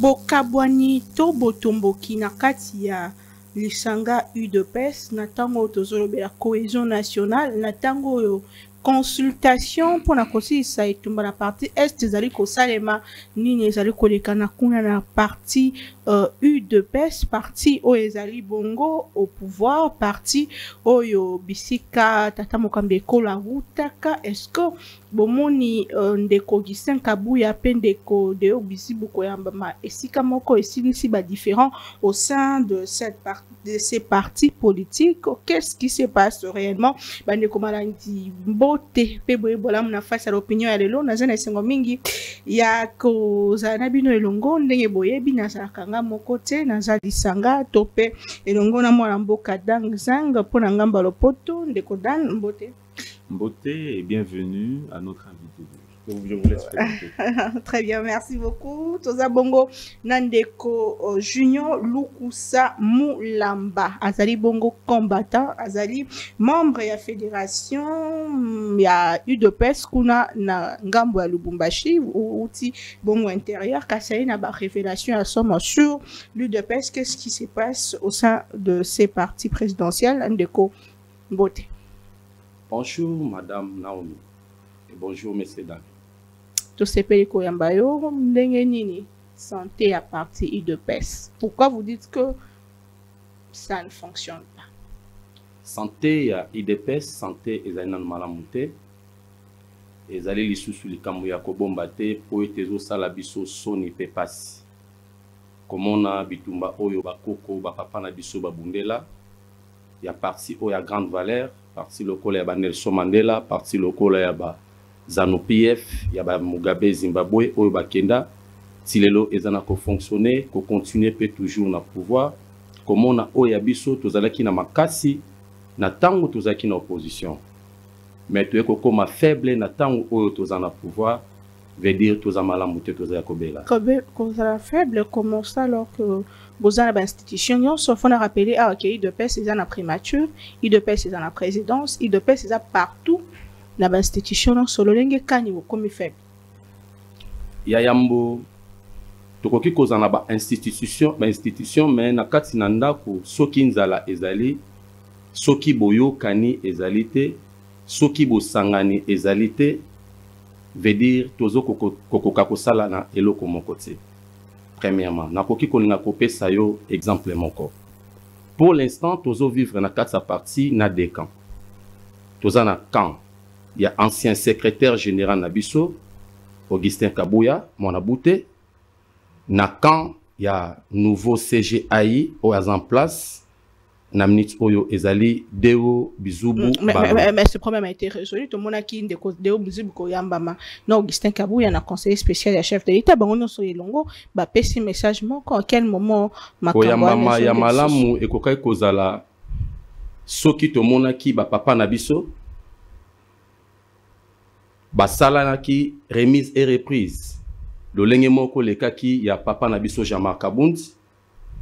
Bokabwani to botomboki na kati ya lisanga UDPS na tango tozolobela cohésion nationale na tango oyo consultation pour na kosilisa etumba na parti est ezali kosalema nini ezali kolekana kuna na parti UDPS parti oyo ezali bongo au pouvoir parti oyo bisika tata mokambi ekola rutaka est-ce que bomoni ndeko Augustin Kabuya pe ndeko Deo Bizibu koyamba esika moko esilisi ba différent au sein de ces partis politiques? Qu'est-ce qui se passe réellement? Bandeko malandi mbote pe boye bola na face à l'opinion ya lelo na zana esengo mingi ya kozala na bino elongo ndenge boyebi nazalaka nga moko te naza lisanga to pe elongo na mwana mboka dang zang mpona ngamba lopoto ndeko Dan mbote. Mbote et bienvenue à notre invité. Je vous laisse présenter. Très bien, merci beaucoup. Toza bongo Nandeko Junior Lukusa Mulamba. Azali bongo combattant, azali membre ya fédération ya UDPS kuna na ngambo ya Lubumbashi outi bongo intérieur kasai na ba révélation à somme sur l'UDPS. Qu'est-ce qui se passe au sein de ces partis présidentiels? Ndeko Mbote. Bonjour Madame Naomi et bonjour Messieurs dames. Tout ce pays koyambayo ndenge nini santé à partir UDPS. Pourquoi vous dites que ça ne fonctionne pas? Santé à UDPS, santé ezali na malamu te. Ezali lisusu likambo ya kobomba te po ete ezosala biso soni pe pasi. Komona bitumba oyo bakoko bapapa na biso babundela ya parti oyo ya grande valeur, parti lokola ya ba Nelson Mandela, parti lokola ya ba ZANU-PF, ya ba Mugabe Zimbabwe oyo bakenda tilelo ezana ko fonctionner, ko continuer pe toujours na pouvoir. Komona oyo ya biso tozalaki na makasi na tango tozalaki na opposition. Mais tu es koma faible na tango oyo tozana pouvoir, veut dire tozamala muté tozaya kobela. Comme faible comment ça alors que vous avez l'institution, nous sauf on a rappelé ah ok UDPS c'est en primature, UDPS c'est en la présidence, UDPS c'est partout na ba institution solo lenge kani comme faible. Ya yambo tokoki kozana ba institution mais na kati na ndako soki nzala ezali soki boyo kani ezalité soki bosangani ezalité veut dire tozo kokoka kosala na eloko moko te. Premièrement, nakoki kolinga kopesa yo exemple moko. Pour l'instant, tozo vivre na kati sa partie na deux camps. Toza na camp, il y a ancien secrétaire général na biso Augustin Kabuya, mwana bute. Na camp, il y a nouveau CGAI au en place. Na minute oyo ezali Deo Bizubu. Mais ce problème a été résolu. Tout le monde a qui Deo Bizubu koyambama. Non, Augustin Kabuya na conseiller spécial et chef de l'État. Bah on a sur longo. Bah petit message mon à quel moment ma koyambama ya malamu ekokai kozala soki to mona ki ba papa na biso. Ba sala na ki remise et reprise. Le lenge moko leka ki ya papa na biso Jean-Marc Kabundi.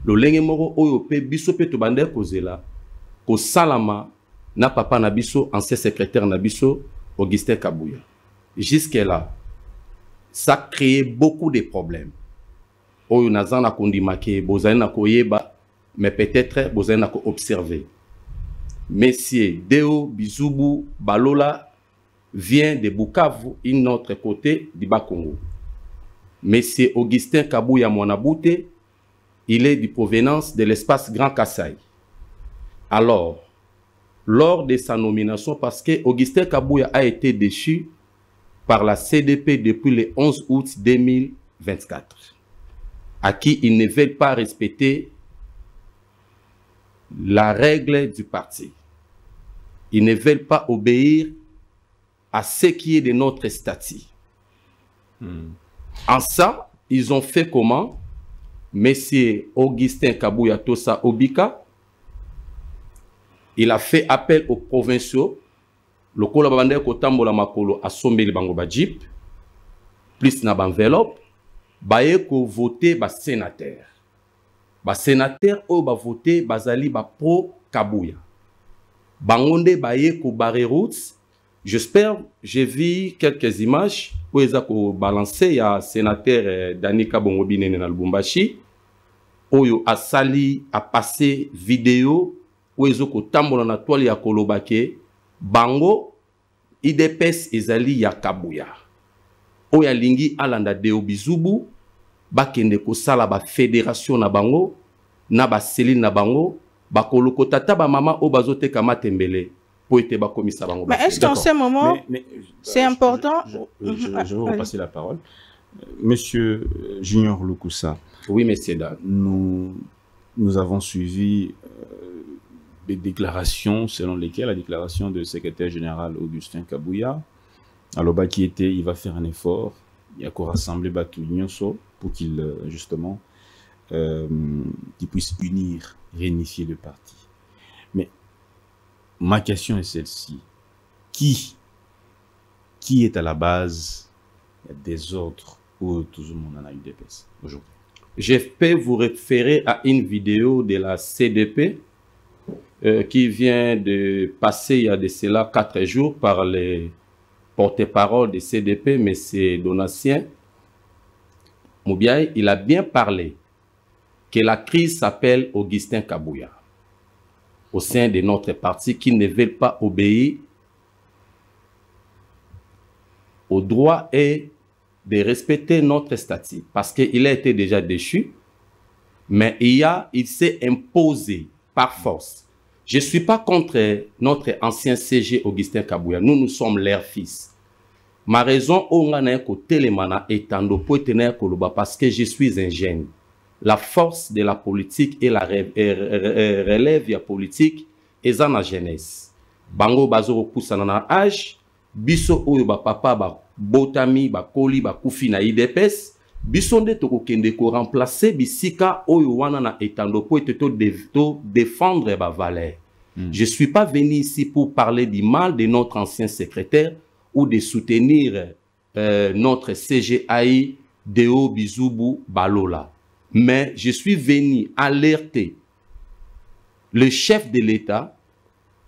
Le lenge moko oyo pe biso pe to bande kozela ko salama na papa na biso ancien secrétaire na biso Augustin Kabuya. Jusque là ça crée beaucoup de problèmes. Oyo nazana kondimake bozali na koyeba mais peut-être bozali na ko observer. Monsieur Deo Bizubu Balola vient de Bukavu, une autre côté du Bas-Congo. Monsieur Augustin Kabuya Mwanabute, il est de provenance de l'espace Grand Kassai. Alors, lors de sa nomination, parce que Augustin Kabuya a été déchu par la CDP depuis le 11 août 2024, à qui ils ne veulent pas respecter la règle du parti. Ils ne veulent pas obéir à ce qui est de notre statut. En ça, ils ont fait comment? Monsieur Augustin Kabuya Tosa Obika, il a fait appel aux provinciaux, le Kola Babande Kotambola Makolo a sommé le Bango Bajip, plus na enveloppe, baye ko voter ba sénateur. ba sénateur oyo ba voté bazali ba pro Kabuya bangonde baye ko barrer route. J'espère, j'ai vu quelques images où ils ont balancé, il y a sénateur Danika Bongo Binene na Lubumbashi, où a sali a passé vidéo où ils ont tambola na toile ya kolobake bango IDPS ezali ya Kabuya. Où ya lingi alanda deo bizubu bakende ko sala ba fédération na bango na ba cellule na bango ba koloko tata ba mama o bazote kama tembele. Mais est-ce qu'en ce moment, c'est important? Je vais vous repasser la parole. Monsieur Junior Lukusa. Oui, monsieur Dan. Nous avons suivi des déclarations selon lesquelles la déclaration du secrétaire général Augustin Kabuya, alors qui était, il va faire un effort, il y a qu'à rassembler Batu Nyonso pour qu'il justement qu'il puisse unir, réunifier le parti. Mais ma question est celle-ci. Qui est à la base des autres ou tout le monde en a eu des baisses aujourd'hui? Je peux vous référer à une vidéo de la CDP qui vient de passer il y a de cela 4 jours par les porte-parole de CDP, M. Donatien Moubiaï. Il a bien parlé que la crise s'appelle Augustin Kabuya au sein de notre parti qui ne veulent pas obéir au droit et de respecter notre statut parce qu'il a été déjà déchu, mais il s'est imposé par force. Je ne suis pas contre notre ancien CG Augustin Kabuya. Nous sommes leurs fils. Ma raison, parce que je suis un jeune. La force de la politique et la relève de la politique est dans la jeunesse. Bango bazo kusana na âge, biso oyo ba papa ba botami ba koli ba kufi na IDPS, biso nde toko kende ko remplacer bisika oyo wana na etando po to défendre ba valeur. Je suis pas venu ici pour parler du mal de notre ancien secrétaire ou de soutenir notre CGAI Deo Bizubu Balola. Mais je suis venu alerter le chef de l'État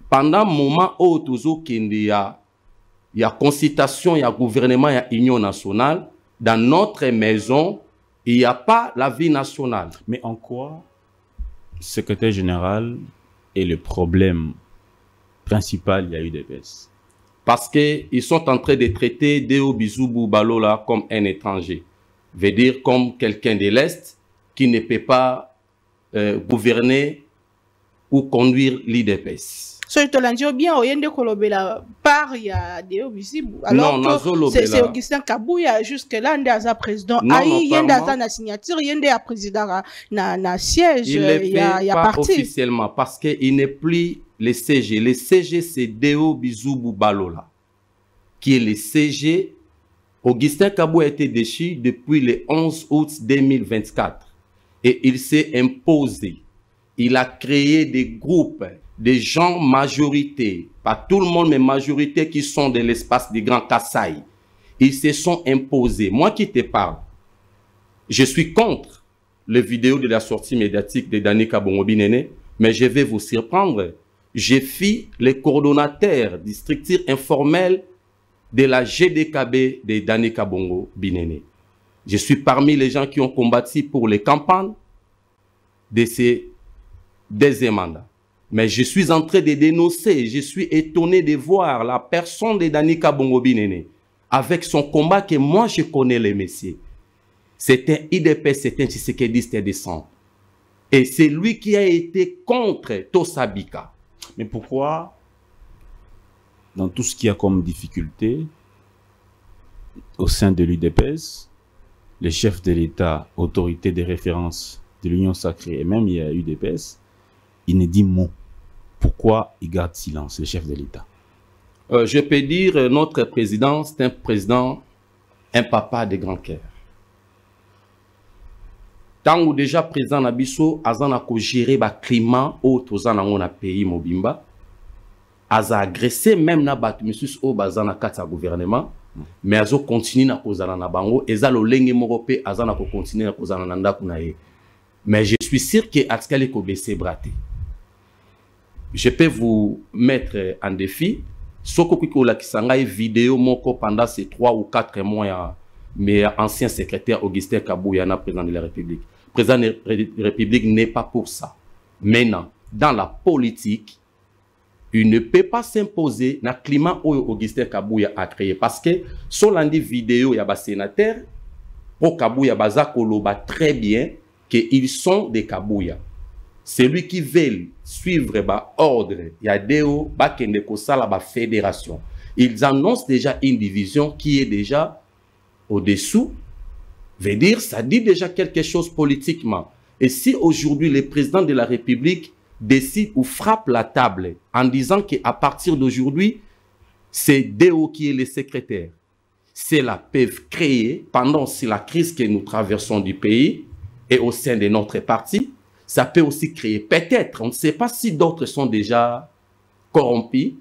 pendant le moment où il y a consultation, il y a gouvernement, il y a union nationale. Dans notre maison, il n'y a pas la vie nationale. Mais en quoi, secrétaire général, est le problème principal, il y a eu des baisses? Parce qu'ils sont en train de traiter Deo Bizubu Balola comme un étranger. Veut dire comme quelqu'un de l'Est qui ne peut pas gouverner ou conduire l'IDPS. C'est Augustin Kabuya jusque-là, il y a président. Il y a la signature, il y a président na siège. Il ne fait pas officiellement parce qu'il n'est plus le CG. Le CG, c'est Deo Bizubu Balola, qui est le CG. Augustin Kabuya a été déchu depuis le 11 août 2024. Et il s'est imposé. Il a créé des groupes, des gens majorité, pas tout le monde, mais majorité qui sont de l'espace du Grand Kassai. Ils se sont imposés. Moi qui te parle, je suis contre les vidéos de la sortie médiatique de Danika Bongo Binene, mais je vais vous surprendre. J'ai fait le coordonnateur du structure informelle de la GDKB de Danika Bongo Binene. Je suis parmi les gens qui ont combattu pour les campagnes de ces deuxième mandats. Mais je suis en train de dénoncer, je suis étonné de voir la personne de Danika Bongo Binene avec son combat que moi je connais les messieurs. C'est un IDP, c'est un Tshisekediste de sang. Et c'est lui qui a été contre Tosabika. Mais pourquoi, dans tout ce qu'il y a comme difficulté au sein de l'UDPS, les chefs de l'État, autorité de référence de l'Union sacrée, et même il y a UDPS, il ne dit mot. Pourquoi il garde silence, les chefs de l'État? Je peux dire, notre président, c'est un président, un papa de grand cœur. Tant ou déjà président Nabiso, Azan a géré le climat au pays Mobimba, Azan a agressé même na Batumusus au Bazan a kata gouvernement, mais Azan continue na kozana na bango, Ezalo lenge morope, Azan a continue na kozana nanda kunaye. Mais je suis sûr que Atskali Kobese Braté. Je peux vous mettre en défi. Soko Kikola Kisanga vidéo moko pendant ces 3 ou 4 mois, mais ancien secrétaire Augustin Kabouya, président de la République. Président de la République n'est pas pour ça. Maintenant, dans la politique, il ne peut pas s'imposer dans le climat où Augustin Kabouya a créé. Parce que, sur l'andi vidéo, il y a des sénateurs, pour Kabouya, Baza Koloba très bien, qu'ils sont des Kabouya. Celui qui veut suivre l'ordre, il y a des la fédération. Ils annoncent déjà une division qui est déjà au-dessous. Veut dire, ça dit déjà quelque chose politiquement. Et si aujourd'hui le président de la République décide ou frappe la table en disant qu'à partir d'aujourd'hui, c'est DO qui est le secrétaire. Cela peut créer, pendant la crise que nous traversons du pays et au sein de notre parti, ça peut aussi créer, peut-être, on ne sait pas si d'autres sont déjà corrompus,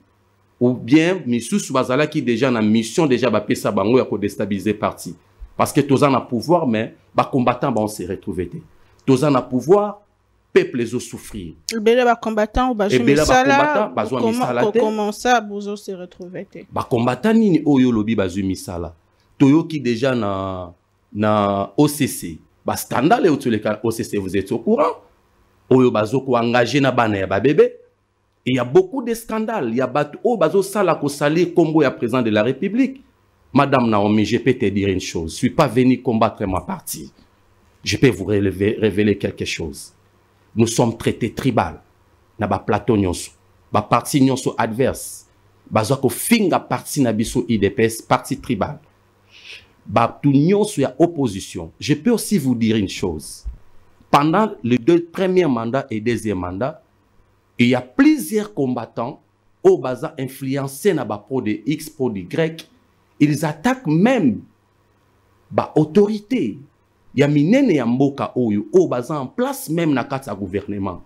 ou bien Missous Bazala qui déjà en mission déjà Bapesa Bango pour déstabiliser le parti. Parce que tous en a pouvoir, mais les combattants vont se retrouver. Tous en a pouvoir, peuple les souffrir. Les combattants ou comment ça vous se retrouver? Les combattants ni oyo lobi bazumi sala. Toyo qui déjà na OCC. Ba scandale au tous les cas OCC, vous êtes au courant? Oyo bazo ko engagé na bana ya ba bébé. Il y a beaucoup de scandales. Il y a batu o bazo sala ko salir combo ya président de la République. Madame Naomi, je peux te dire une chose. Je ne suis pas venu combattre ma partie. Je peux vous révéler quelque chose. Nous sommes traités tribal. Na ba plateau nyonso. Ba parti nyonso adverse. Bazo ko finga parti na biso IDPS, parti tribal. Ba tout nyonso ya opposition. Je peux aussi vous dire une chose. Pendant les 2 premiers mandats et 2e mandat, il y a plusieurs combattants au baza influencés na ba pro de X, pro de Y. Ils attaquent même ba autorité. Il y a minene ya mboka oyo au baza en place même na kata gouvernement.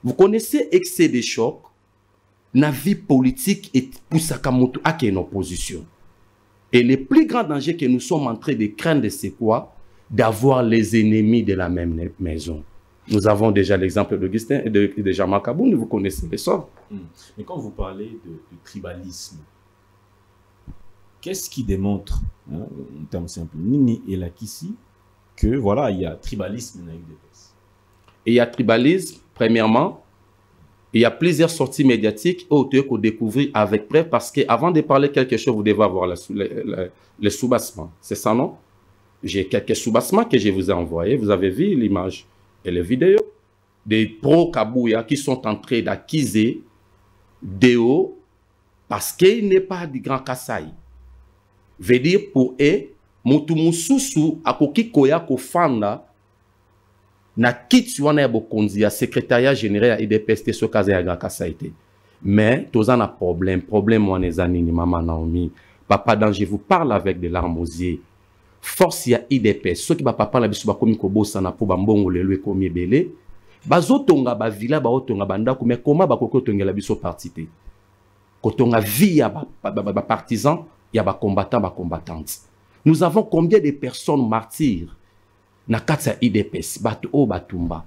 Vous connaissez excès de choc, na vie politique et poussaka moto à une opposition. Et le plus grand danger que nous sommes en train de craindre, c'est quoi? D'avoir les ennemis de la même maison. Nous avons déjà l'exemple d'Augustin et de Jean-Marc Kaboun, vous connaissez les sorts. Mais quand vous parlez de tribalisme, qu'est-ce qui démontre, hein, en termes simples, Nini et Lakissi, que voilà, il y a tribalisme dans l'UDPS? Il y a tribalisme, premièrement. Il y a plusieurs sorties médiatiques où vous pouvez découvrir avec preuve, parce qu'avant de parler quelque chose, vous devez avoir le soubassement. C'est ça, non? J'ai quelques soubassements que je vous ai envoyés. Vous avez vu l'image et les vidéos des pro-Kabouya qui sont en train d'accuser Déo parce qu'il n'est pas du Grand Kasaï. Veut dire pour eux, Moutumususu akoki koya kofanda na kiti wana ya bokonzi ya secrétariat général ya IDPS te so kaza ya Grand Kasaï te. Mais toza na problème wana ezanini Maman Naomi. Papa Dan, je vous parle avec des larmes aux yeux. Force ya IDPS, ceux qui ba papa la biso ba komi kobosa na po ba mbongo lelo ekomi ebele, bazotonga ba villa ba otonga bandako, mais comment ba koko tongela biso parti te. Kotonga vie ya ba partisans, ya ba combattants, ba combattantes. Nous avons combien de personnes martyrs na kati ya IDPS, batu o batumba,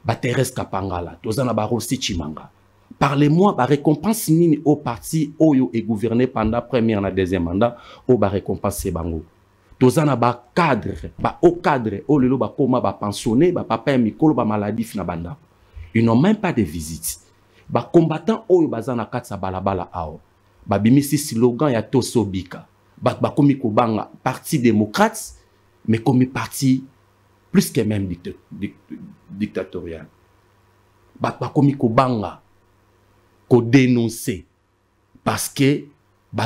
ba Thérèse Kapangala, tozana ba Rossi Chimanga. Parlez-moi ba récompense nini au parti oyo et gouverné pendant première na deuxième mandat, o ba récompense bango. Tozana ba cadre, ba au cadre, au lelo ba koma ba pensionné, ba papa et mikolo ba maladif na banda. Ils n'ont même pas de visite. Ba combattant oyo bazana katsa balabala ao. Ba bimisi slogan ya Tosobika. Ba komi ko banga parti démocrate, mais comme parti plus que même dictatorial. Ba komi ko banga ko dénoncer parce que mais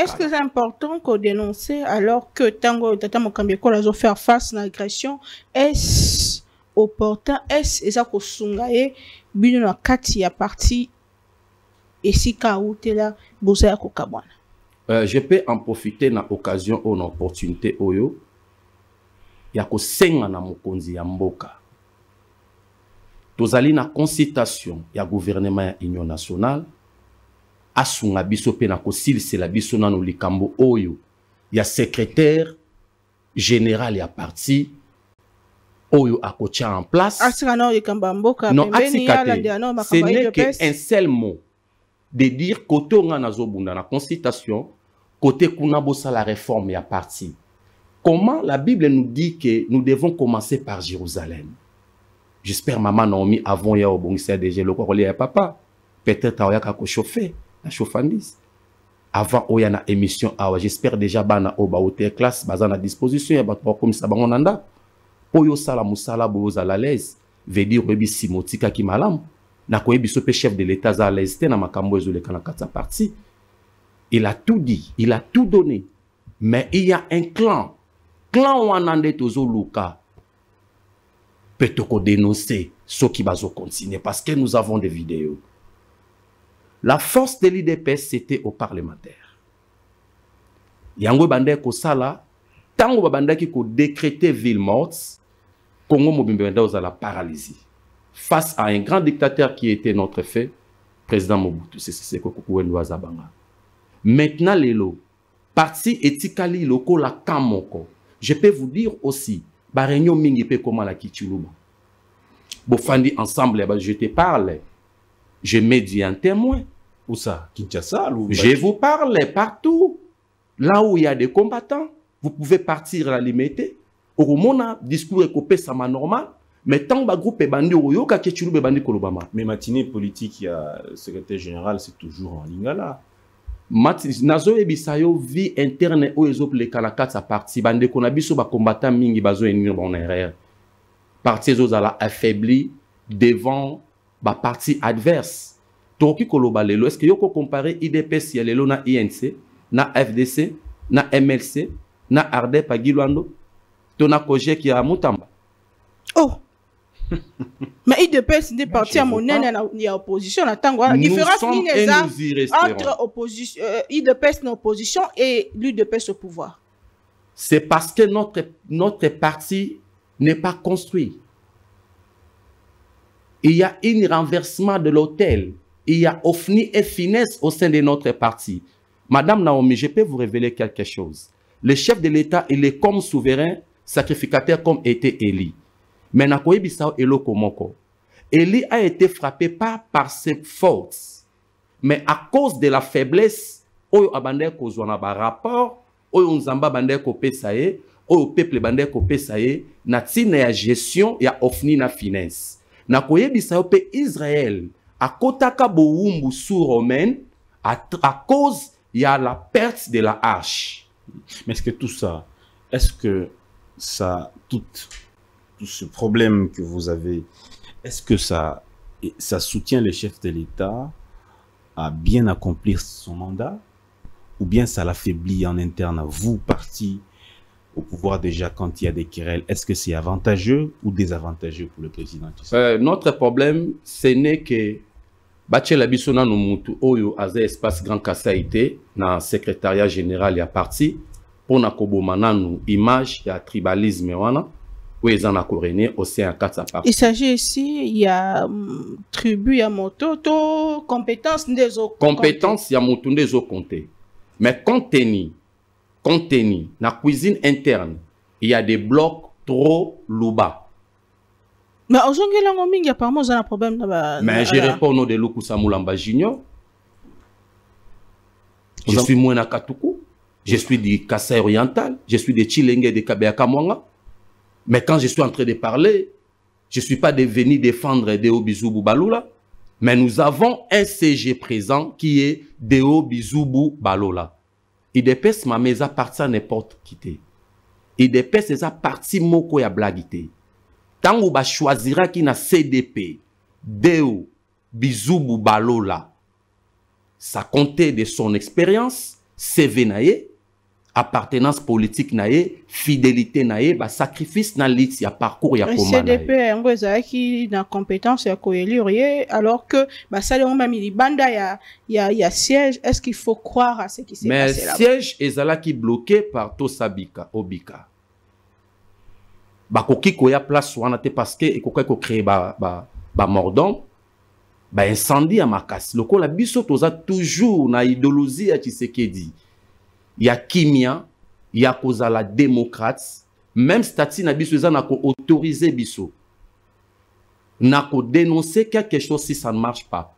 est-ce que c'est important qu'on dénonce alors que Tango Tata Mokambeko a faire face à l'agression? Est-ce opportun? Est-ce ça qu'on sungaye bino na kati ya parti et si kaoutela bozaya ko kabwana? Je peux en profiter na occasion ou na opportunité oyo ya ko senga na mokonzi ya mboka. Tozali na consultation ya gouvernement ya Union nationale asunga biso pe na kosilisa la biso na likambo oyo ya secrétaire général ya parti oyo akotia en place. Non, ce n'est qu'un seul mot de dire côté on a zobunda na constitution, côté kuna bossa la réforme ya parti. Comment la Bible nous dit que nous devons commencer par Jérusalem? J'espère maman Naomi avant ya obongisa déjà le quoi ya papa. Peut-être aoya ka ko chauffer, la chauffandise. Avant oya na émission awa, j'espère déjà bana oba hôtel classe baza na disposition ya bato comme ça bango nanda. Oyo sala musala boza la l'aise, veut dire rebi simotika ki malam. Na koyebi sope chef de l'état za l'aise te na makambo ezole kana kata parti. Il a tout dit, il a tout donné. Mais il y a un clan wanande tozo luka. Peut-être dénoncer ceux qui vont continuer parce que nous avons des vidéos. La force de l'IDPS, c'était au parlementaire. Yango bande ko sala, tango bande ki ko décréter ville morte, Congo mobimbe aux la paralysie. Face à un grand dictateur qui était notre fait, président Mobutu Sese Seko Kukuwendoa Zabanga. Maintenant, Lelo, parti etikali loko la kamoko. Je peux vous dire aussi, Barenyo mingi pe comment la kituluba. Bofandi ensemble, je te parle. Je mets dit un témoin. Où ça? Kinshasa? Je vous parle partout. Là où il y a des combattants, vous pouvez partir à la limite. Au moment discours est ça m'a normal. Mais tant que groupe est bandi au yoka kituluba bandi kolobama. Mais matinée politique, il y a secrétaire général, c'est toujours en lingala. Nazo ebisayo vie interne o ezop le kalakat sa parti bande kona biso ba combattant mingi bazo enir bon erreur parti zo ala affaibli devant ba parti adverse toki koloba lelo est-ce que yoko comparer IDPS ya lelo na INC na FDC na MLC na RD Pagilwando tona projet qui a Mutamba. Oh. Mais IDPS des partis à mon il y a opposition. La différence entre opposition, IDPS en opposition et l'UDPS au pouvoir. C'est parce que notre parti n'est pas construit. Il y a un renversement de l'hôtel. Il y a OFNI et finesse au sein de notre parti. Madame Naomi, je peux vous révéler quelque chose. Le chef de l'État, il est comme souverain, sacrificateur comme était Élie. Mais Élie a été frappé pas par ses fautes, mais à cause de la faiblesse, oyo abandé ko zona ba rapport, oyo nzamba bandé ko pesaye, oyo peuple bandé ko pesaye, na tina ya gestion ya ofni na finance. Na koyebisa yo pe Israël, a kotaka boumbu sous romaine, à cause ya la perte de la arche. Mais est-ce que tout ça, est-ce que ça, tout ce problème que vous avez, est-ce que ça soutient le chef de l'État à bien accomplir son mandat ou bien ça l'affaiblit en interne à vous, parti au pouvoir déjà quand il y a des querelles? Est-ce que c'est avantageux ou désavantageux pour le président? Notre problème, ce n'est que Bachela Bissona Nomutu Oyo Aze Espace Grand Kassaïté, dans le secrétariat général, il y a parti pour na kobomananu image, il y a tribalisme, il s'agit ici, il y a tribu, il y a moto, compétence des autres. Compétence, il y a moto des autres comptés. Mais contenu, la cuisine interne, il y a des blocs trop louba. Mais aujourd'hui, il y a pas un problème. Mais je réponds au nom de Luku Samoulamba Junior. Je suis Mouena Katoukou. Je suis du Kassai Oriental. Je suis de Chilenge de Kabeaka Mwanga. Mais quand je suis en train de parler, je ne suis pas venu défendre Deo Bizoubou Balola, mais nous avons un CG présent qui est Deo Bizoubou Balola. IDPS ma mesa parti à n'importe qui. IDPS c'est parti moko ya blagité. Tant ou ba choisira qui na CDP, Deo Bizoubou Balola, ça comptait de son expérience, CV naye, appartenance politique naie, fidélité naie, ba sacrifice na lit ya parcours ya comment CDP ngoza qui na compétence ya koélire alors que ba sale on mami libanda ya siège, est-ce qu'il faut croire à ce qui s'est passé là? Mais siège ezala qui bloqué par Tosabika Obika. Ba koki ko ya place wana te parce que ekoka ko créer ba mordom ba incendie à makasi. Loko la biso toza toujours na idéologie ya Tshisekedi. Il y a Kimia, il y a Kozala démocrate, même statut na biso eza na ko autoriser biso na ko dénoncer quelque chose si ça ne marche pas.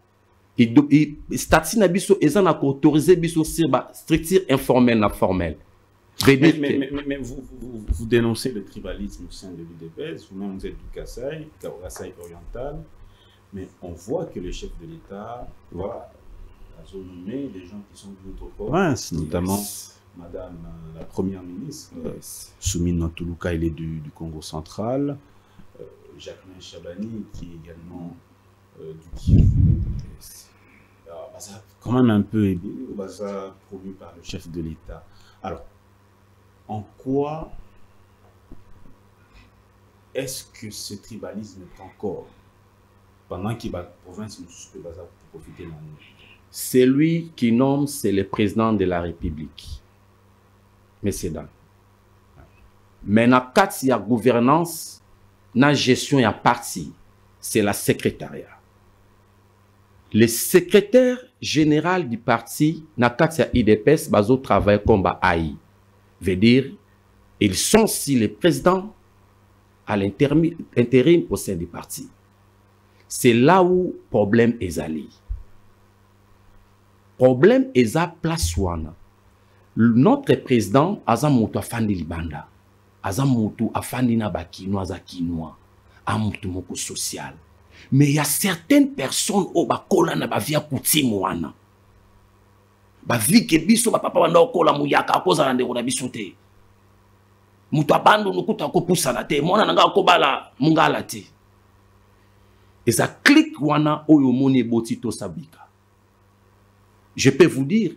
Statut na biso eza na ko autoriser biso sur ba structure informelle na formelle. Mais vous dénoncez le tribalisme au sein de l'UDPS, vous-même vous êtes du Kasaï oriental, mais on voit que le chef de l'État va nommer des gens qui sont de notre province, notamment Madame la Première ministre, Soumine Nantoulouka, il est du Congo central, Jacqueline Chabani, qui est également du Kivu. Ça quand même un peu aidé, promu par le chef de l'État. Alors, en quoi est-ce que ce tribalisme prend corps pendant qu'il y a la province pour profiter de la nuit? Celui qui nomme, c'est le président de la République. Mais c'est dans. Mais dans le la gouvernance, dans la gestion, il y a parti. C'est la secrétariat. Le secrétaire général du parti, dans le cadre de l'IDPS, ils travaillent comme AI. Veut dire, ils sont aussi les présidents à l'intérim au sein du parti. C'est là où le problème est allé. Le problème est à place wana. Notre président, Azamutu Afandi Libanda, Azamutu Afandi Nabakino, Azakinoa, Amutu Moko social. Mais il y a certaines personnes au bakola na bavia coutume wana. Bavi ke biso ba papa wana okola muyaka akoza na ndeko na biso te. Mutu abando nukuta ko pusana te, mona nanga akobala mungala te. Et ça clique wana oyo moni botito sabika. Je peux vous dire,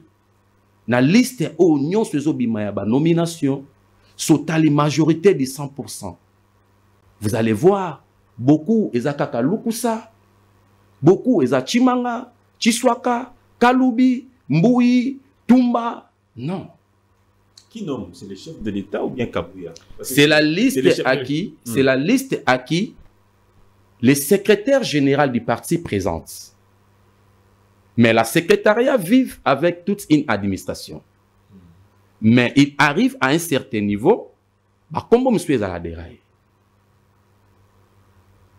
na liste au Union Suezobimaya ba nomination, sotali majorité de 100%. Vous allez voir, beaucoup ezakaka lukusa, beaucoup eza Chimanga, Chiswaka, Kalubi, Mboui, Tumba, non. Qui nomme? C'est le chef de l'État ou bien Kabouya? C'est la liste à qui, c'est la liste à qui le secrétaire général du parti présente. Mais la secrétariat vit avec toute une administration. Mais il arrive à un certain niveau, comme je suis à la déraille.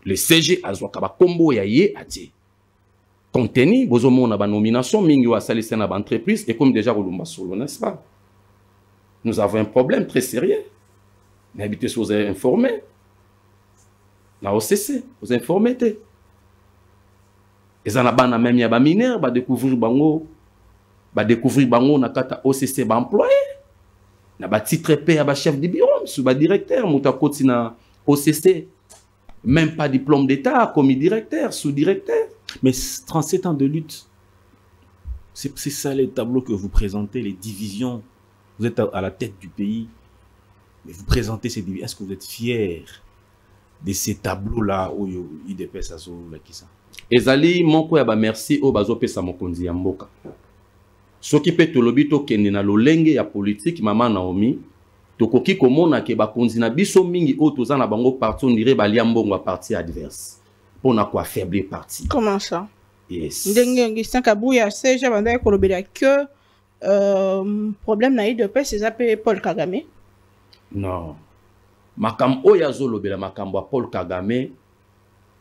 Le CG a zouaka combo yaye ati. Contenu, bozomo na ba nomination, mingi wa salissé na ba entreprise, et comme déjà Rolumba Solo, n'est-ce pas? Nous avons un problème très sérieux. N'habitez si vous avez informé. La OCC, vous informez. Et ça n'a pas même ya ba mineur, ba découvrir bango na kata OCC ba employé. Na ba titre P ya ba chef de bureau, sous ba directeur, muta koti na OCC. Même pas diplôme d'État, commis directeur, sous-directeur. Mais 37 ans de lutte, c'est ça les tableaux que vous présentez, les divisions. Vous êtes à la tête du pays, mais vous présentez ces divisions. Est-ce que vous êtes fiers de ces tableaux-là où IDPS azo la kisa? Ezali moko ya ba merci o bazo pesa mokonzi ya mboka. Soki pe tolobi to kende na lolenge ya politique mama Naomi. Tokoki komona ke bakonzi na biso mingi o toza na bango parti on dirait balia mbongo a parti adverse pour na quoi affaiblir parti. Comment ça? Yes. Ndenge Augustin Kabouya seja banda kolobela que problème na IDPS c'est appelé Paul Kagame. Non. Makambo oya zo lobela makambo Paul Kagame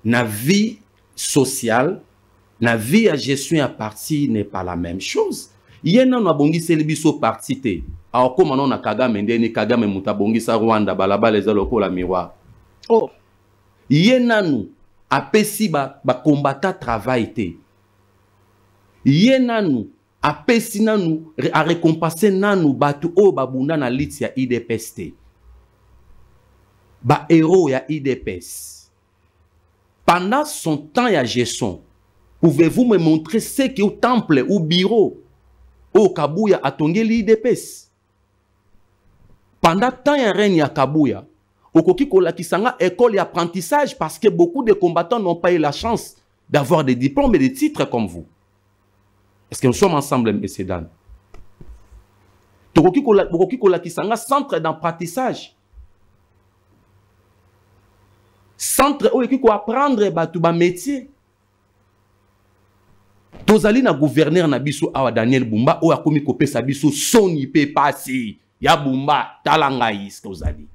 na vie sociale, na vie à gestion à parti n'est pas la même chose. Yena na bongisi biso parti te. Alors, comme on a Kagame, ndeni Kagame mutabongisa Rwanda, balabala eza lokola miroir. Oh. Yenanu, apesi ba combattant travail te. Yenanu, apesi nanu, a récompenser nanu batu o babunda na lit ya IDPS te. Ba héros ya IDPS. Pendant son temps ya gestion, pouvez-vous me montrer ce qui est au temple ou bureau au Kabouya a tongeli IDPS? Pendant tant ya règne ya Kabouya, okoki kolakisanga école et apprentissage parce que beaucoup de combattants n'ont pas eu la chance d'avoir des diplômes et des titres comme vous. Est-ce que nous sommes ensemble, M. Dan? Okoki kolakisanga centre d'apprentissage. Centre où il faut apprendre ba métier. Tozali na gouverneur na biso awa Daniel Bumba o akomi kopesa biso soni pe pasi. Ya Bumba talangaïs tozali.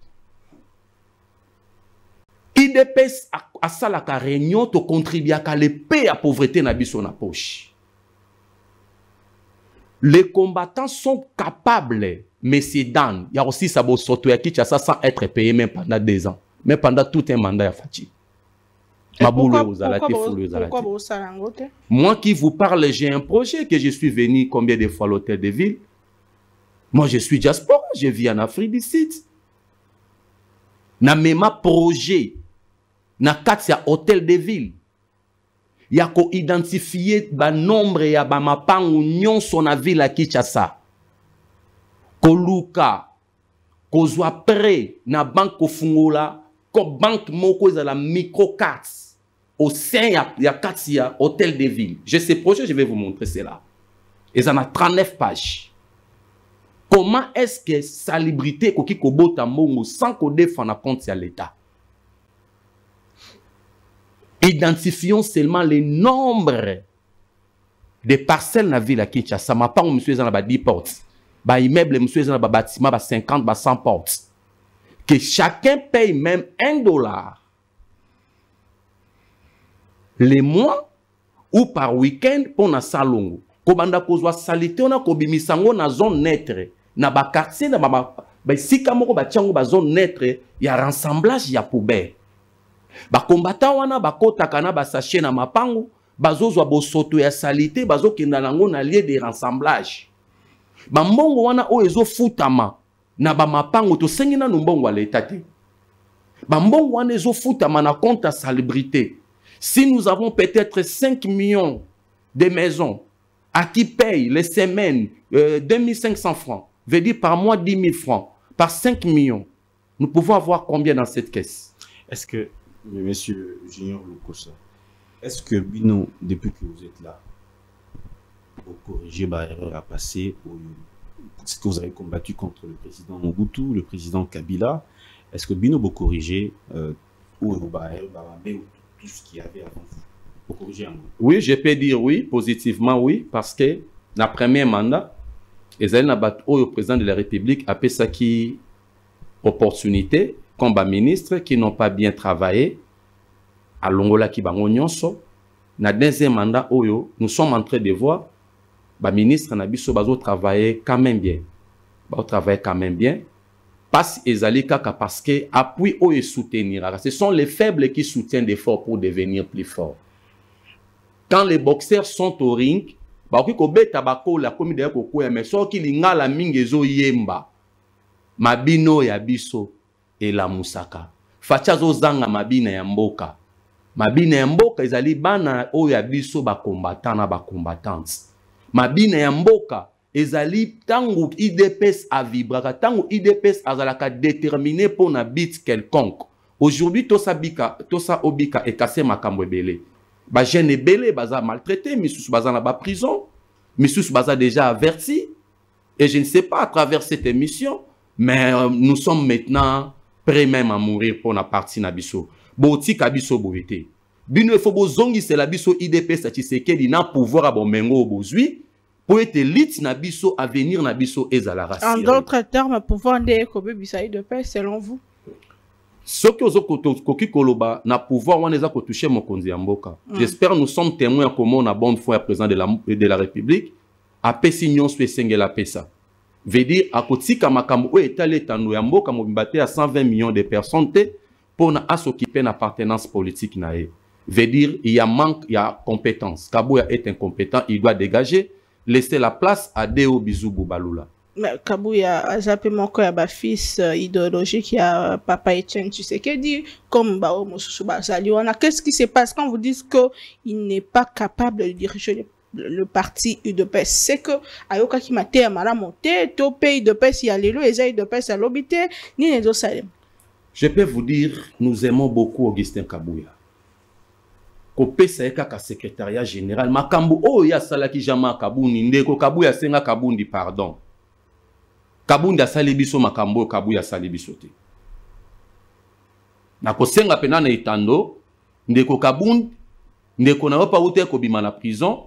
IDPS a ça la réunion to contribuer à la paix à pauvreté na biso na poche. Les combattants sont capables, mais c'est Dan. Il y a aussi ça ça sans être payé même pendant 2 ans, même pendant tout un mandat à Fati. Moi qui vous parle, j'ai un projet que je suis venu combien de fois à l'hôtel de ville. Moi je suis diaspora, je vis en Afrique du Sud. Na même projet, na 4 hôtel de ville. Il y a qu'à identifier le nombre et à mapangu nyonso na ville à Kinshasa. Koluka, kozwa prêt na banque kofungola, ko banque moko la micro-cartes au sein il y a 4 hôtel de ville. J'ai ces projets, je vais vous montrer cela. Ils en ont 39 pages. Comment est-ce que salubrité koki kobota mbongo sans qu'on défende compte à l'État? Identifions seulement les nombres de parcelles dans la ville à Kinshasa. Ma part, monsieur, dans 10 portes. Ba immeuble, monsieur, dans bâtiment, 50, 100 portes. Que chacun paye même $1 les mois ou par week-end pour na salongo. Kobanda kozwa salité, on a kobimisango na zone neutre. Na ba quartier, na ba sika moko ba tiango ba zone neutre, il y a rassemblage, il y a poubelle. Ba combattant wana ba kota kana ba sachet na mapangu bazozwa bosoto ya salité bazokenda nango na lieu de rassemblage. Ba mbongo wana o ezo futama na ba mapangu to sengi na mbongo à l'état te. Ba mbongo wana ezo futama na compte à salubrité. Si nous avons peut-être 5 millions de maisons à qui paye les semaines 2500 francs, veut dire par mois 10 000 francs, par 5 millions, nous pouvons avoir combien dans cette caisse? Est-ce que Monsieur Junior Lukosa, est-ce que Bino, depuis que vous êtes là, vous corrigez ma erreur à passer, est-ce que vous avez combattu contre le président Mobutu, le président Kabila, est-ce que Bino vous corrigez tout ce qu'il y avait avant vous corriger? Oui, je peux dire oui, positivement oui, parce que dans le premier mandat, le président de la République a fait ça qui opportunité comme ministres qui n'ont pas bien travaillé à Longola qui bango nyonso na deuxième mandat oyo nous sommes en train de voir ba ministre na biso bazo travailler quand même bien parce ezali kaka parce que appui oyo soutenir ce sont les faibles qui soutiennent des forts pour devenir plus forts. Quand les boxeurs sont au ring ba ko beta bako la komi de ko koya mais so ki lingala mingezo yemba mabino ya biso et la musaka. Fachazo zanga mabina ya mboka. Mabina ya mboka ezali bana oyo biso ba combattant na ba combattantes. Mabina ya mboka ezali tangu IDPS a vibraka, tangu IDPS azalaka déterminé pour na bit quelconque. Aujourd'hui tosa obika et cassé makambo ebele. Ba jeune ebele baza maltraité, misusu baza na ba prison, misusu baza déjà averti. Et je ne sais pas à travers cette émission, mais nous sommes maintenant prêt même à mourir pour la partie nabiso. Boti kabiso boete. Bino faut bozongi c'est la biso IDPS Tshisekedi na pouvoir à bomengo bozui pour être élite nabiso à venir nabiso ezala. En d'autres termes, pouvoir de kobe bisa IDPS selon vous? Ce que vous koki koloba na pouvoir wana eza ko toucher mokonzi ya mboka. J'espère nous sommes témoins comment on a bonne foi à président de la République a pesi nyonso esengela pesa. Veut dire à kotika makambo o etale tando ya mboka mobimba à 120 millions de personnes pour na s'occuper d'une appartenance politique nae. Veut dire il y a manque, il y a compétence. Kabouya est incompétent, il doit dégager, laisser la place à Deo Bizou Boubalula. Mais Kabouya a zappé mon cœur à fils idéologique qui a papa Etienne Tshisekedi comme Bao Mosusu Bazaliwana. Qu'est-ce qui se passe quand vous dites qu'il n'est pas capable de diriger le parti UDPS? C'est que ayoka ki mate amara monté to pays de pes ya lelo ezai de pes à l'obité ni les autres salem. Je peux vous dire, nous aimons beaucoup Augustin Kabouya. Kopesa kaka secrétariat général makambo o ya salaki jama Kabundi ndeko Kabouya senga Kabundi pardon. Kabundi asali biso makambo Kabouya asali biso te. Na kosenga pena na itando ndeko Kabundi ndeko na opa ute ko bima na prison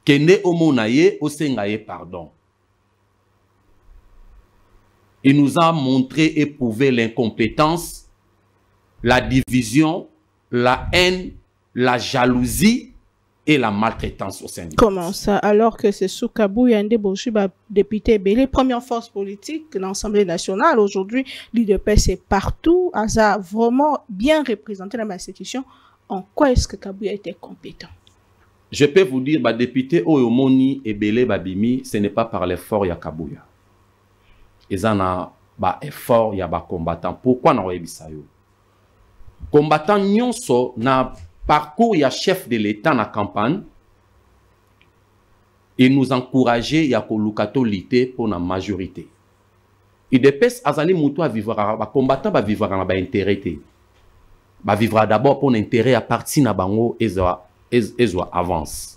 kende omonaye osengaye pardon. Il nous a montré et prouvé l'incompétence la division, la haine, la jalousie et la maltraitance au sein du Comment ça? Alors que c'est sous Kabouya Ndeboshu, député Bélé, première force politique de l'Assemblée nationale. Aujourd'hui, l'UDPS est partout. A vraiment bien représenté dans l'institution. En quoi est-ce que Kabouya était compétent? Je peux vous dire, député Oyomoni et Bélé Babimi, ce n'est pas par l'effort ya Kabouya. Ils en ont effort ya combattant. Pourquoi n'a pas eu combattant nyonso na parcours ya chef de l'État na campagne et nous encourager ya kolukato lité pour la majorité. UDPS azali mutu a vivre ba combattant ba vivre na ba intérêt. Ba vivre d'abord pour l'intérêt à parti na bango ezwa avance.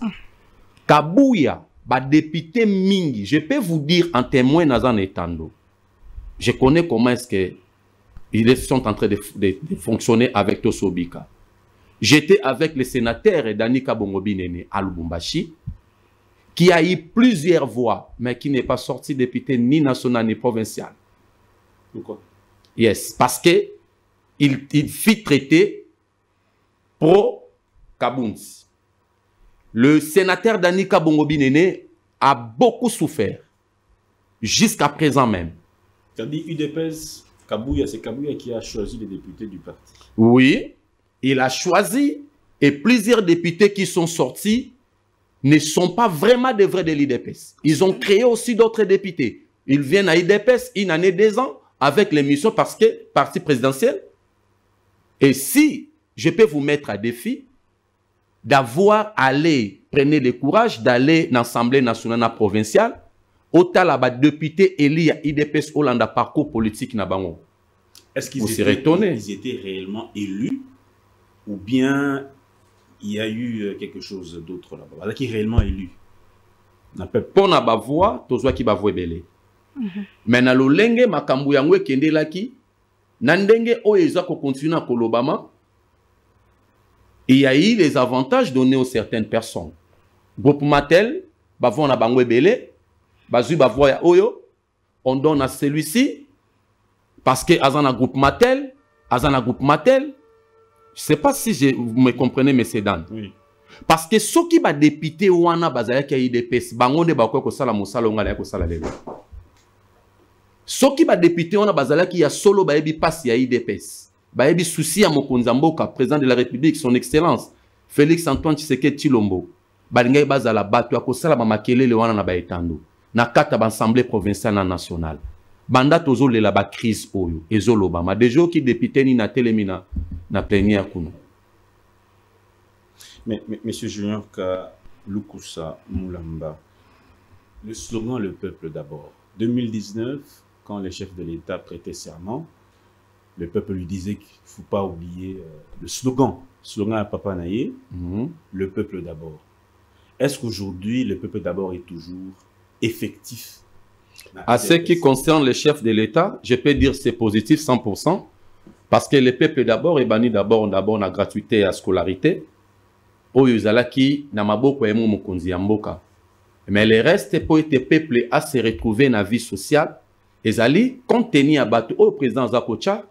Kabouya ba député mingi, je peux vous dire en témoin nazan etando. Je connais comment est-ce que ils sont en train de fonctionner avec Tosobika. J'étais avec le sénateur Danika Bongobinene à Lubumbashi, qui a eu plusieurs voix, mais qui n'est pas sorti député ni national ni provincial. Pourquoi? Yes, parce que il fit traiter pro-Kabounzi. Le sénateur Danika Bongobinene a beaucoup souffert, jusqu'à présent même. C'est-à-dire UDPS, Kabouya, c'est Kabouya qui a choisi les députés du parti. Oui, il a choisi et plusieurs députés qui sont sortis ne sont pas vraiment des vrais de l'IDPS. Ils ont créé aussi d'autres députés. Ils viennent à l'IDPS une année, 2 ans avec l'émission parce que parti présidentiel. Et si je peux vous mettre à défi d'avoir allé, prenez le courage d'aller dans l'Assemblée nationale provinciale, autant là-bas député élu à IDPS Hollanda parcours politique na bango. Est-ce qu'ils étaient réellement élus ou bien il y a eu quelque chose d'autre là-bas? Voilà, qui est réellement élu. Pour na ba voix, tozwa ki ba voix belé. Mais na lolenge makambu yango kende laki, na ndenge o eza ko continuer ko lobama. Il y a eu les avantages donnés aux certaines personnes. Groupe Matel, ba voix na bango belé, bazu ba voix ya oyo, on donne à celui-ci parce que azana groupe Matel, je ne sais pas si vous me comprenez, M. Dan. Oui. Parce que ceux qui sont députés wana bazaya ki IDPS, bangonde bakwe ko sala musala ngala ko sala lelo. Ceux qui sont députés wana bazala ki ya solo baebi passe ya IDPS. Baebi souci ya mokonza mboka, président de la République, son excellence Félix Antoine Tshisekedi Tshilombo. Balingai bazala bato ya ko sala ba makelele wana na baetando. Na kata ba assemblée provinciale na nationale. Banda tozo le la ba crise oyo ezolo ba ma dejo qui député ni na telemina na plénière kuno. Mais monsieur Julien Lukusa Moulamba, le slogan le peuple d'abord. 2019, quand le chef de l'État prêtait serment, le peuple lui disait qu'il ne faut pas oublier le slogan à Papa Naye, le peuple d'abord. Est-ce qu'aujourd'hui le peuple d'abord est toujours effectif? À ce qui concerne le chef de l'État, je peux dire que c'est positif 100%, parce que le peuple d'abord est banni d'abord la gratuité et la scolarité. Oyuzalaki na maboko emu mokonzi ya mboka. Mais le reste pour être peuple à se retrouver dans la vie sociale, ezali compte tenu à bato au président Zakocha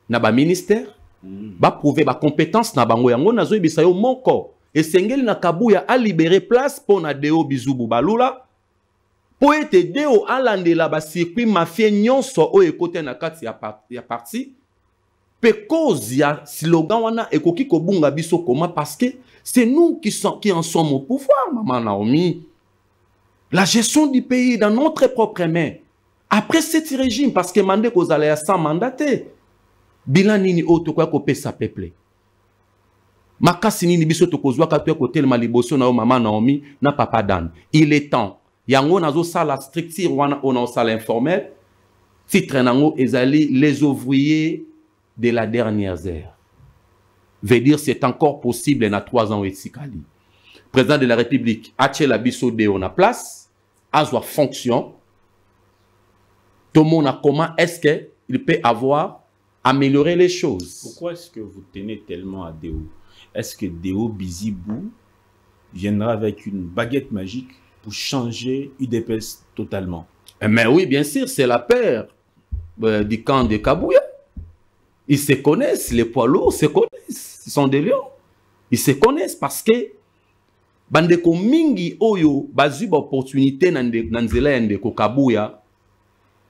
na ba ministère, ba prouver ba compétence na bango yango na zo bisayo moko. Et sengeli na Kabouya a libéré place pour na deo bizubu balula. Pour être deo alandela ba circuit mafia nyonso o ekote na kati ya parti. Pe cause ya slogan wana ekoki ko bunga biso koma parce que c'est nous qui en sommes au pouvoir, Maman Naomi. La gestion du pays dans notre propre main. Après cet régime, parce que Mandé Kozalaya sans mandaté, bilan nini oto kwa ko pesa peuple. Makasi nini biso to kozwa ka to ko telma liboso na Maman Naomi na Papa Dan. Il est temps. Yango nazo sala structure wana on a sala informel. Titre nango ezali les ouvriers de la dernière heure. Veut dire c'est encore possible dans 3 ans au Etsikali. Président de la République, Achela Bisso de on a place, Azwa fonction. Tout le monde a comment est-ce qu'il peut avoir amélioré les choses. Pourquoi est-ce que vous tenez tellement à Deo? Est-ce que Deo Bizibou viendra avec une baguette magique pour changer UDPS totalement? Mais oui, bien sûr, c'est la paire du camp de Kabouya. Ils se connaissent, les poids lourds se connaissent. Ils sont des lions. Ils se connaissent parce que bandeko mingi oyo bazu ba opportunité na nzela ya ndeko Kabuya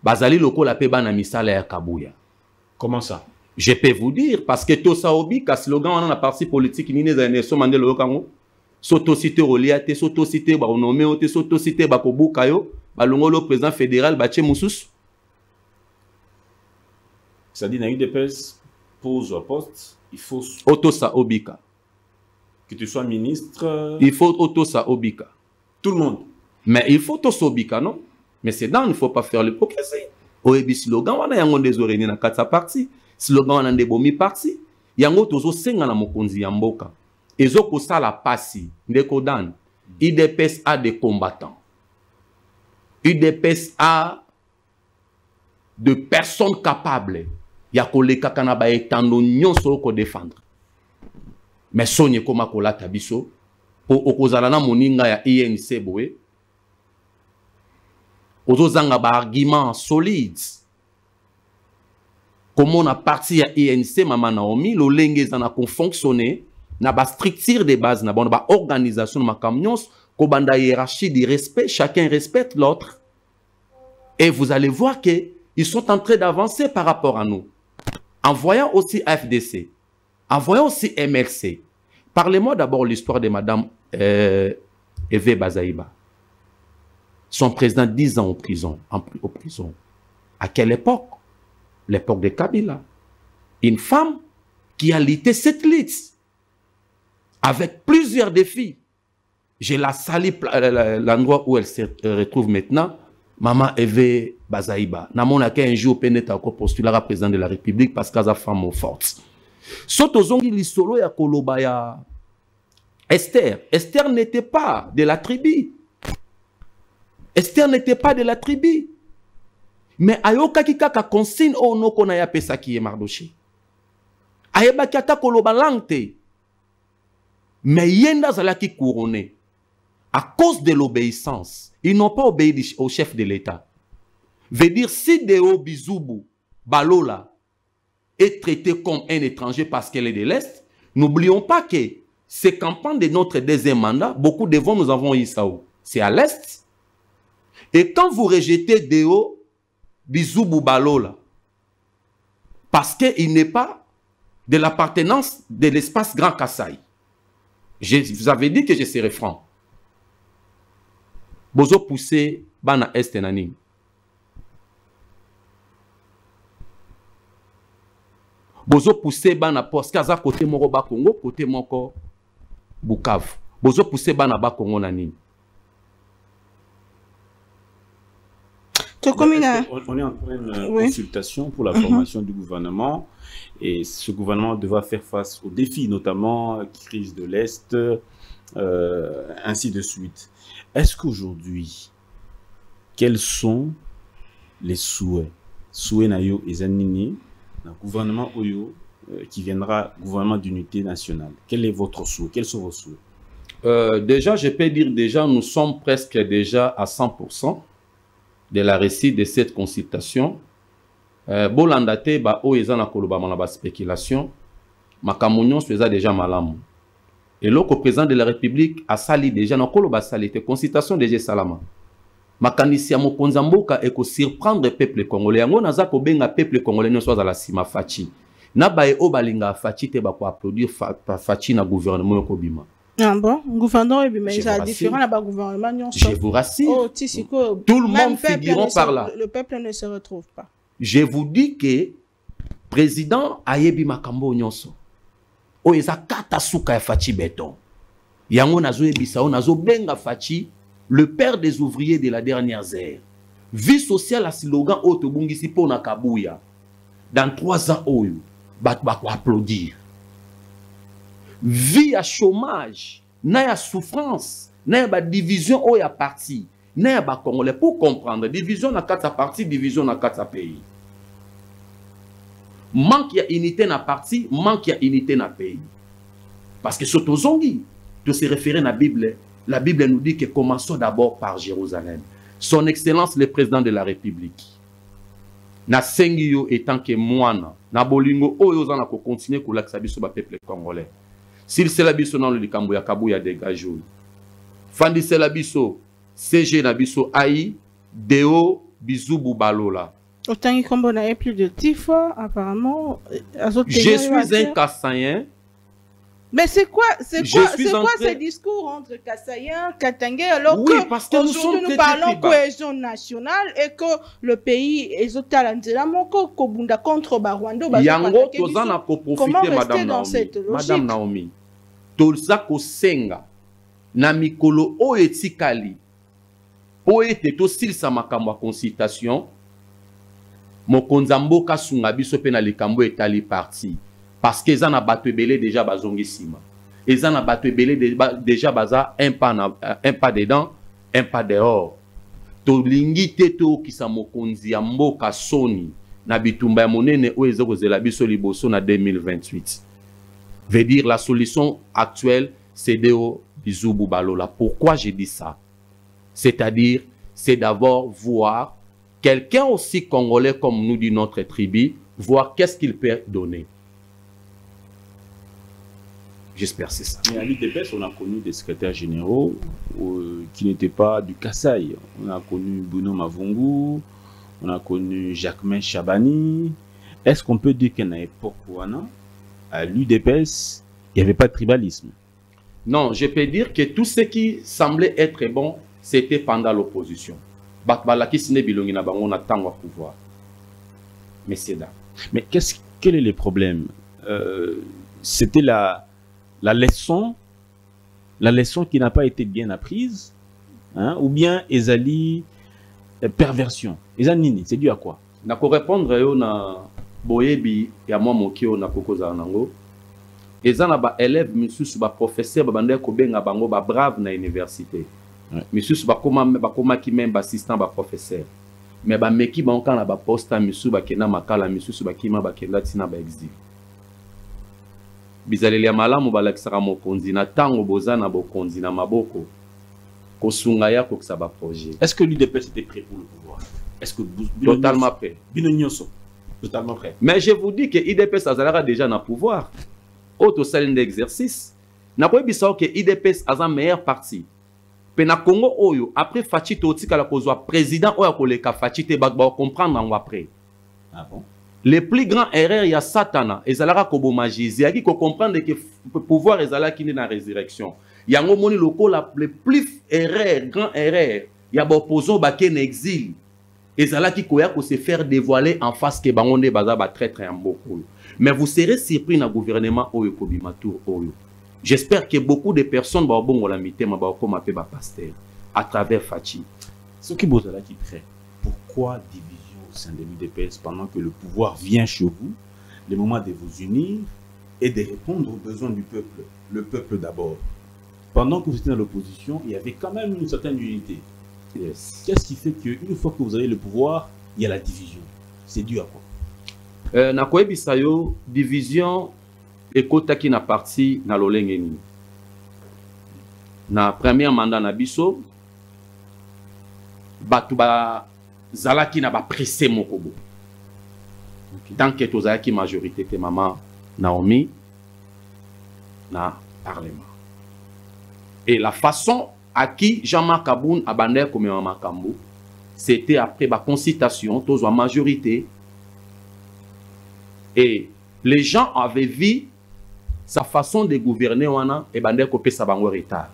bazali lokola pe bana misala ya Kabuya. Comment ça? Je peux vous dire parce que Tosa Obika slogan on a parti politique ni les Nelson Mandela lokango soto cité Oliate soto cité ba onomé ote soto cité ba kobuka yo balongo le président fédéral bache mususu. Ça dit, dans UDPS, pose au poste, il faut... Tosa Obika. Que tu sois ministre... Il faut Tosa Obika. Tout le monde. Mais il faut Tosa Obika, non? Mais c'est dans, il ne faut pas faire l'hypocrisie. Oebi slogan, on a yango des oreilles na katsa parti. Slogan, on a des bomi parti. Yango tozo senga na mokonzi yamboka. Ezo kosa la pasi. Ndeko dan. UDPS a des combattants. UDPS a de personnes capables. Ya koleka kana ba etando nyonso ko défendre. Mais sonye koma kolata biso po okozala na moninga ya INC boye. Ozozanga ba argument solides. Comment on a parti à INC Mama Naomi lolenge zana kon fonctionner na ba structure de base na ba organisation ma camions ko banda hiérarchie de respect, chacun respecte l'autre. Et vous allez voir que ils sont en train d'avancer par rapport à nous. En voyant aussi FDC, en voyant aussi MLC, parlez-moi d'abord l'histoire de Madame Eve Bazaïba. Son président 10 ans en prison, À quelle époque? L'époque de Kabila. Une femme qui a lutté cette lutte avec plusieurs défis. Je la salue l'endroit où elle se retrouve maintenant. Maman Eve Bazaïba. Namona un jour pénètre encore postuler à président de la République parce qu'elle a femme forte. Soto zongi lisolo ya koloba ya Esther. Esther n'était pas de la tribu. Esther n'était pas de la tribu. Mais ayoka kaka consigne o no kona ya pesa ki e Mardoché. Ayeba ki ata koloba langte. Mais yenda zalaki couronné. À cause de l'obéissance, ils n'ont pas obéi au chef de l'État. Veut dire, si Deo Bizoubou Balola est traité comme un étranger parce qu'elle est de l'Est, n'oublions pas que ces campagnes de notre deuxième mandat, beaucoup de voix nous avons eu ça. C'est à l'Est. Et quand vous rejetez Deo Bizoubou Balola, parce qu'il n'est pas de l'appartenance de l'espace Grand Kassai, je vous avais dit que je serais franc. Bozo poussé bana est nanim. Bozo poussé bana poste kaza côté moko ba Congo côté moko Bukavu. Bozo poussé bana ba Congo nanim. On est en pleine consultation pour la formation du gouvernement et ce gouvernement devra faire face aux défis, notamment crise de l'Est, ainsi de suite. Est-ce qu'aujourd'hui, quels sont les souhaits? Souhaits nayo et zanini, le gouvernement Oyo qui viendra, gouvernement d'unité nationale. Quel est votre souhait? Quels sont vos souhaits? Déjà, je peux dire déjà, nous sommes presque déjà à 100% de la réussite de cette consultation. Bolandate, ba o ezana koloba manaba spéculation, makamunyon soit déjà malam. Et le président de la République a sali déjà dans koloba salité consultation déjà salama. Makanisi ya mokonza mboka eko surprendre le peuple congolais. Yango naza ko benga peuple congolais no soit à la sima fachi. Na ba e o balinga fachi te ba ko applaudir fachi na gouvernement ko bima. Ah bon, gouvernement et mais ça différent là-bas gouvernement. Je vous rassure. Oh, tout le monde finiront par là. Le peuple ne se retrouve pas. Je vous dis que président ayebi makambo nyonso. O eza kata suka ya fachi beton. Yango nazo ebisa o nazo benga fachi le père des ouvriers de la dernière ère. Vie sociale à slogan auto bungisi pona Kabuya. Dans 3 ans oyo bat applaudir. Vie à chômage, na ya souffrance, na ya ba division o ya parti, na ya ba Congolais pour comprendre division na kata parti, division na kata pays. Manque ya unité na parti, manque ya unité na pays. Parce que surtout zongi, de se référer à la Bible nous dit que commençons d'abord par Jérusalem. Son Excellence le président de la République. Na sengiyo étant que moine na bolingo oyo za na ko continuer ko laksa biso ba peuple congolais. S'il c'est la biso dans le likambo ya Kabuya dégage. Fandi c'est la biso CG na biso AI Deo Bizubu Balola. Autant qu'il y a plus de tifo, apparemment. Je suis un Kassayen. Mais c'est quoi ce discours entre Kassayen, Katangé, alors oui, parce que aujourd'hui nous parlons cohésion nationale et que le pays est contre Rwanda. Yango tozana ko profiter Madame Naomi. Toza ko senga na mikolo o etikali. Po ete to silsa makambo consultation. Mokonzambo kasunga biso pe na likambo etali parti. Parce que ça n'a pas belé déjà bazongi sima. Et ça n'a pas belé déjà baza un pas dedans, un pas dehors. To lingi teto ki sa mokonzi ya mboka soni na bitumba ya monene o ezoko zela biso liboso na 2028. Veut dire la solution actuelle c'est Deo Bizubu Balola. Pourquoi j'ai dit ça? C'est-à-dire c'est d'abord voir quelqu'un aussi congolais comme nous dit notre tribu, voir qu'est-ce qu'il peut donner. J'espère que c'est ça. Mais à l'UDPS, on a connu des secrétaires généraux qui n'étaient pas du Kasaï. On a connu Bruno Mavungu, on a connu Jacquemin Chabani. Est-ce qu'on peut dire qu'à une époque à l'UDPS, il n'y avait pas de tribalisme? Non, je peux dire que tout ce qui semblait être bon, c'était pendant l'opposition. Pouvoir. Mais c'est là. Mais quel est le problème? C'était la leçon qui n'a pas été bien apprise, hein, ou bien ezali perversion. Ezanini, c'est dû à quoi? Na ko répondre yo na boyebi ya mwa mokio na kokoza nango. Ezana ba élève misusu ba professeur ba bande ko benga bango ba brave na université. Misusu ba koma ki même assistant ba professeur. Mais ba meki ba onka na ba posta misusu ba kena makala misusu ba kima ba kenda tina ba exil. Bizaleli ya malamu balakisaka mokonzi na tango bozana bokonzi na maboko kosunga ya kokisa ba projet. Est-ce que l'UDPS était prêt pour le pouvoir? Est-ce que totalement prêt? Totalement prêt. Mais je vous dis que l'UDPS azalaka déjà na pouvoir. Auto salle d'exercice. Na ko bisao que l'UDPS a un meilleur parti. Pe na Congo oyo après Fachi Totika la kozwa président oyo koleka Fachi te ba comprendre en après. Ah bon? Les plus grands erreurs, il y a Satana. Et Zalara Kobo Magis. Il y a qui comprendre que le pouvoir est Zala qui est dans la résurrection. Il y a un moment où les plus erreurs, grands erreurs, il y a un opposant qui est en exil. Et Zala qui se faire dévoiler en face que Bangonde Bazaba très très en beaucoup. Mais vous serez surpris dans le gouvernement Oyo Kobimatou Oyo. J'espère que beaucoup de personnes vont la mité, ma comme appelé pasteur à travers Fachi. Ce qui est là qui crée. Pourquoi division au sein de l'UDPS pendant que le pouvoir vient chez vous, le moment de vous unir et de répondre aux besoins du peuple, le peuple d'abord. Pendant que vous étiez dans l'opposition, il y avait quand même une certaine unité. Yes. Qu'est-ce qui fait qu'une fois que vous avez le pouvoir, il y a la division? C'est dû à quoi? Na koebisayo division ekotaki na parti na lolengeni. Na premier mandat na biso batu ba zalaki na ba pressé mokobo. Tant que tozalaki majorité te maman Naomi na parlement. Et la façon à qui Jean-Marc Aboun a bandé comme Makambo, c'était après la consultation, tous en majorité. Et les gens avaient vu sa façon de gouverner et bandé copé sa bango retard.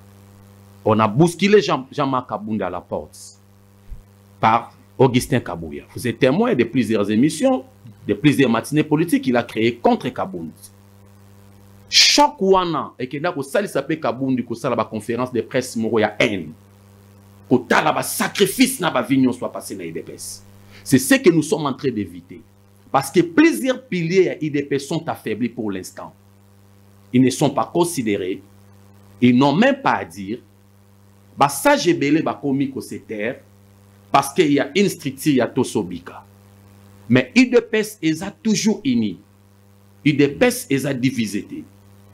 On a bousculé Jean-Marc Aboun à la porte par Augustin Kabuya. Vous êtes témoin de plusieurs émissions, de plusieurs matinées politiques qu'il a créées contre Kaboun. Chaque wana et que na ko sali sape Kaboun du ko sala ba conférence de presse moro ya haine. Ko tala ba sacrifice na ba vignon soit passé na IDPS. C'est ce que nous sommes en train d'éviter. Parce que plusieurs piliers à IDPS sont affaiblis pour l'instant. Ils ne sont pas considérés. Ils n'ont même pas à dire. Bah ça j'ai belé ba komi ko se terre parce qu'il y a une structure il y a Tosobika. Mais IDPS ils a toujours unis. IDPS ils a divisé.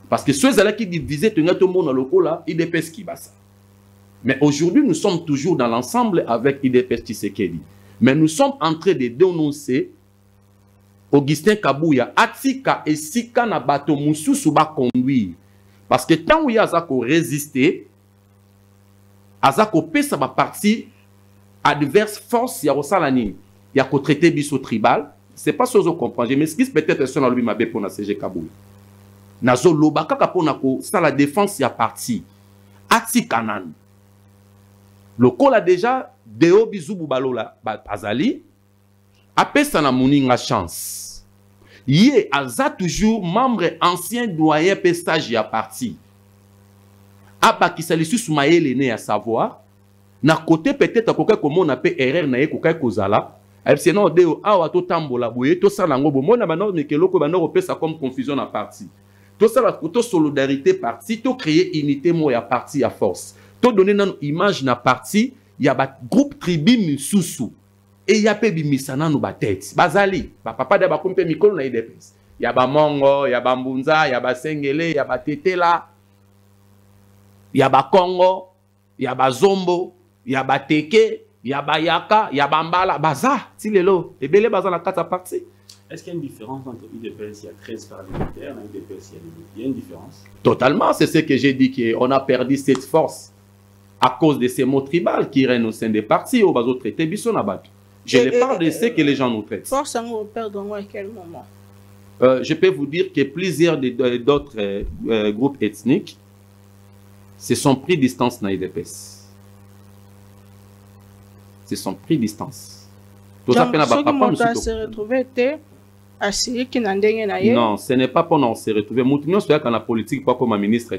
Parce que ceux qui divisent tout le monde dans le coup là, IDPS qui bat ça. Mais aujourd'hui, nous sommes toujours dans l'ensemble avec IDPS Tshisekedi. Mais nous sommes en train de dénoncer Augustin Kabuya atika esika na bato mususu ba conduire parce que tant où il y a ça ko résister azako pesa ba parti adverse force ya kosala nini ya ko traiter biso tribal c'est pas ça que je comprends je m'excuse peut-être sur na lobi mabe pour na CG Kabuya nazo loba kaka pona ko sala défense ya parti atika nan lokola déjà Deo Bizubu Balola azali apesa na muninga chance ye aza toujours membre ancien doyen pe stage ya parti abakisa lisusu mayele ne ya savoir na côté peut-être koka komona pe erreur na ye koka kozala sinon Deo awa to tambola boye to sala ngo bomona bano mekeloko bano kopesa comme confusion na parti to sala to solidarité parti to créer unité mo ya parti ya force to donner nan image na parti ya ba groupe tribu misusu et ya pe bimisana no ba tête bazali ba papa da ba kompe mikolo na IDPS ya ba mongo ya ba mbunza ya ba sengele ya ba tetela ya ba Congo ya ba zombo ya ba teke ya ba yaka ya ba mbala baza ti lelo ebele baza na kata parti. Est-ce qu'il y a une différence entre IDPS, il y a 13 parlementaires, et IDPS, il y a une différence? Totalement, c'est ce que j'ai dit, qu'on a perdu cette force à cause de ces mots tribaux qui règnent au sein des partis au bateau traité Bissonabat. Je parle de ce que les gens nous traitent. Force à nous perdre à quel moment? Je peux vous dire que plusieurs d'autres groupes ethniques se sont pris distance dans l'IDPS. Se sont pris distance. Donc, ceux qui m'ont se retrouver étaient assis qui n'en dégainent. Non, ce n'est pas pour nous se retrouver. Nous sommes dans la politique, pas comme un ministre.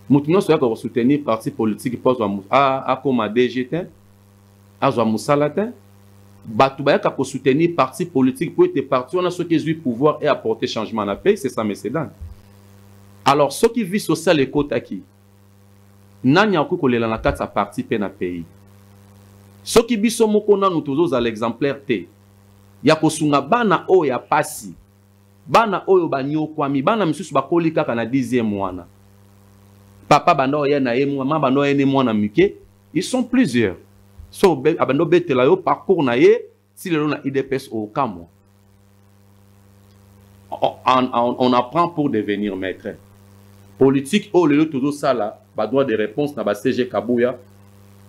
Nous sommes soutenir parti politique comme un DGT, à Moussalate. Batoubayak pour soutenir parti politique pour être parti, on a ceux qui ont eu pouvoir et apporter changement à la paix, c'est ça, mais c'est dingue. Alors, ceux qui vivent sur ça, les côtes acquis, n'anya pas que la carte à parti peine à pays. Ceux qui vivent sur Mokona, nous tous à l'exemplaire T. Ya kosunga bana o ya pasi. Bana oyo banyo kwami, bana misusu bakoli kaka na 10e mwana. Papa bando ya na ye mama bando ya ne mwana mike, ils sont plusieurs. So abando betela yo parcours na ye si le na IDPS au Kamo. On apprend pour devenir maître. Politique o le toujours ça là, ba droit de réponse na ba CG Kabuya.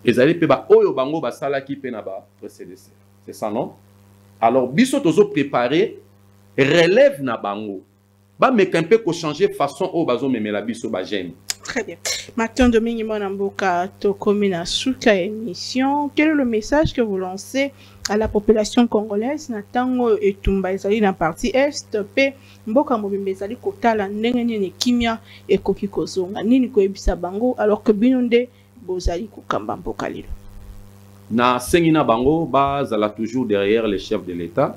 Ezali pe ba oyo bango ba sala ki pe na ba précédécesseur. C'est ça non? Alors biso tozo préparer relève na bango. Ba mekempe ko changer façon o bazo memela biso ba gêne. Très bien. Martin Domingue Monamboka, Tokomina Souka émission. Quel est le message que vous lancez à la population congolaise? Natango et Tumba Ezali dans partie Est, P. Mboka Mobimbe Ezali Kotala, Nengenene Kimia et Koki Kozonga. Nini Koebisa Bango, alors que Binonde Bozali Kukamba Mboka Lilo. Na Sengina Bango, bazala toujours derrière les chefs de l'État.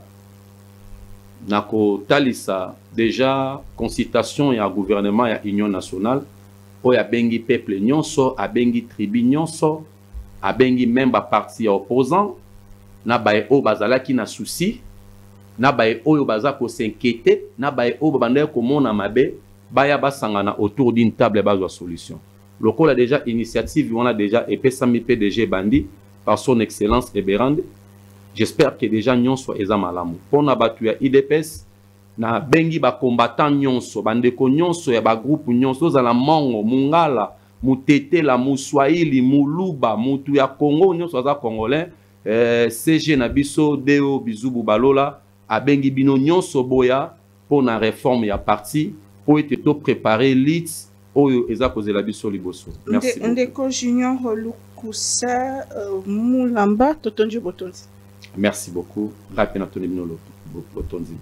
Nako Talisa, déjà, consultation et gouvernement et union nationale. Oya bengi peuple nyonso, a bengi tribu nyonso, a bengi même ba parti opposant, na bae o bazala ki na souci, na bae o baza ko s'inquiéter, na bae o babande ko mona mabe, baya basangana autour d'une table bazwa solution. Lokola a déjà initiative, on a déjà epesami PDG bandi par son excellence Eberande. J'espère que déjà nyonso eza malamu. Pona batu ya IDPS na bengi ba combattant nyonso bandeko nyonso ya ba groupe nyonso za la mongo mungala mutete la muswahili muluba mutu ya Congo nyonso za congolais CG na biso Deo Bizubu Balola a bengi bino nyonso boya pour na réforme ya parti pour être to préparer lit oyo eza kozela biso liboso. Merci. Ndeko Junior Lukusa Mulamba Totonji Botonzi. Merci beaucoup. Rapidement Tony Binolo Botonzi.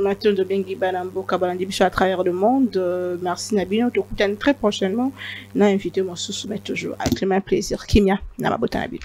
Mathieu de Bengi Banambo Kabalandi Bicho à travers le monde. Merci Nabino. Te écoutons très prochainement. N'a invité mon sous-soumet toujours avec le même plaisir. Kimia, Namabota Nabino.